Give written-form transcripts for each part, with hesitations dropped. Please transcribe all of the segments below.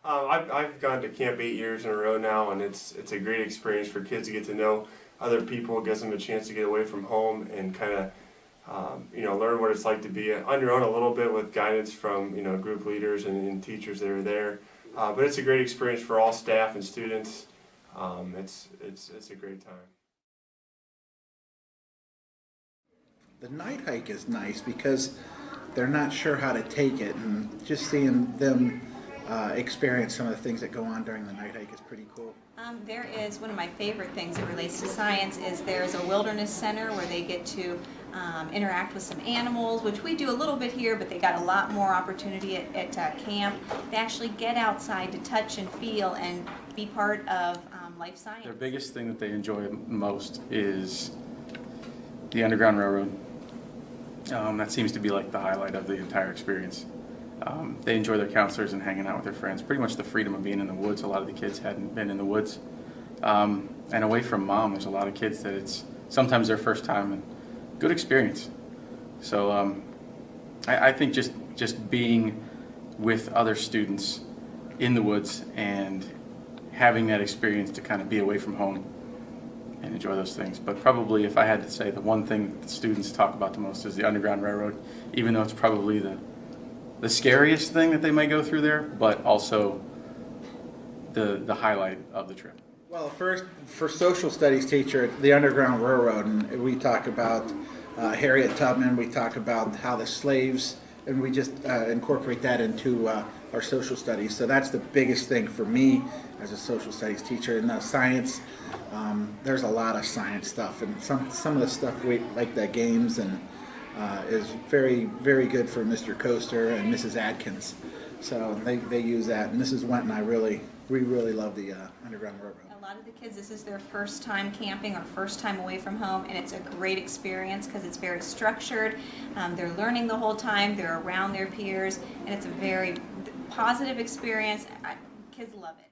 I've gone to camp 8 years in a row now, and it's a great experience for kids to get to know other people. It gives them a chance to get away from home and kind of learn what it's like to be on your own a little bit with guidance from group leaders and teachers that are there. But it's a great experience for all staff and students. It's a great time. The night hike is nice because they're not sure how to take it, and just seeing them experience some of the things that go on during the night hike is pretty cool. There is one of my favorite things that relates to science is there's a wilderness center where they get to interact with some animals, which we do a little bit here, but they got a lot more opportunity at camp. They actually get outside to touch and feel and be part of life science. Their biggest thing that they enjoy most is the Underground Railroad. That seems to be like the highlight of the entire experience. They enjoy their counselors and hanging out with their friends. Pretty much the freedom of being in the woods. A lot of the kids hadn't been in the woods. And away from mom, there's a lot of kids that it's sometimes their first time and good experience. So I think just being with other students in the woods and having that experience to kind of be away from home and enjoy those things. But probably if I had to say the one thing that the students talk about the most is the Underground Railroad, even though it's probably the scariest thing that they might go through there, but also the highlight of the trip. Well, first, for social studies teacher, the Underground Railroad, and we talk about Harriet Tubman, we talk about how the slaves, and we just incorporate that into our social studies. So that's the biggest thing for me as a social studies teacher. And science, there's a lot of science stuff, and some of the stuff we like the games and is very, very good for Mr. Coaster and Mrs. Adkins. So they use that, and Mrs. Went and we really love the Underground Railroad. A lot of the kids, this is their first time camping or first time away from home, and it's a great experience because it's very structured. They're learning the whole time, they're around their peers, and it's a very positive experience. Kids love it.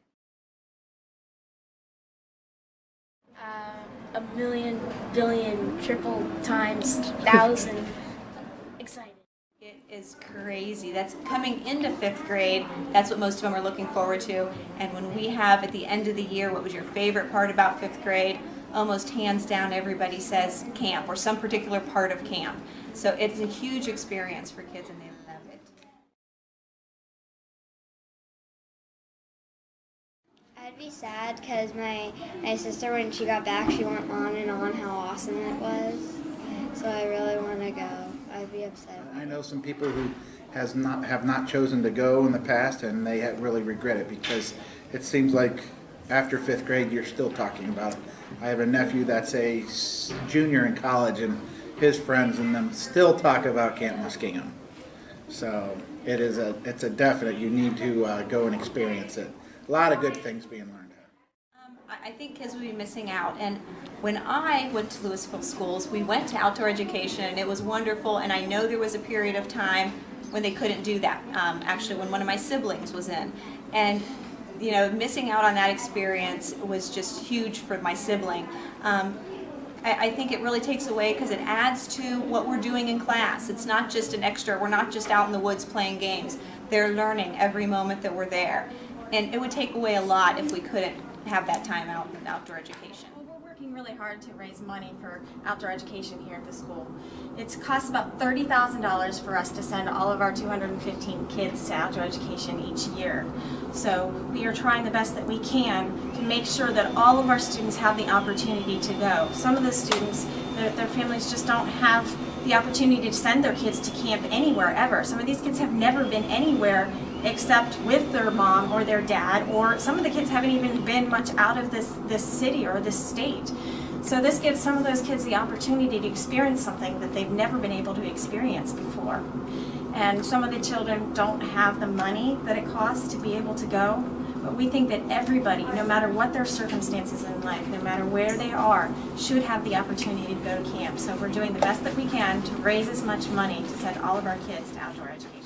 A million, billion, triple times, thousand. Excited. It is crazy. That's coming into 5th grade. That's what most of them are looking forward to. And when we have at the end of the year, what was your favorite part about 5th grade? Almost hands down, everybody says camp or some particular part of camp. So it's a huge experience for kids, and they love it. I'd be sad because my sister, when she got back, she went on and on how awesome it was. So I really want to go. I'd be upset. I know some people who have not chosen to go in the past, and they really regret it because it seems like after 5th grade you're still talking about it. I have a nephew that's a junior in college, and his friends and them still talk about Camp Muskingum. So it's a definite. You need to go and experience it. A lot of good things being learned. I think kids would be missing out. And when I went to Louisville schools, we went to outdoor education, and it was wonderful. And I know there was a period of time when they couldn't do that. Actually, when one of my siblings was in, and missing out on that experience was just huge for my sibling. I think it really takes away because it adds to what we're doing in class. It's not just an extra. We're not just out in the woods playing games. They're learning every moment that we're there. And it would take away a lot if we couldn't have that time out in outdoor education. Well, we're working really hard to raise money for outdoor education here at the school. It costs about $30,000 for us to send all of our 215 kids to outdoor education each year. So we are trying the best that we can to make sure that all of our students have the opportunity to go. Some of the students, their families just don't have the opportunity to send their kids to camp anywhere ever. Some of these kids have never been anywhere except with their mom or their dad, or some of the kids haven't even been much out of this city or this state. So this gives some of those kids the opportunity to experience something that they've never been able to experience before. And some of the children don't have the money that it costs to be able to go, but we think that everybody, no matter what their circumstances in life, no matter where they are, should have the opportunity to go to camp. So we're doing the best that we can to raise as much money to send all of our kids to outdoor education.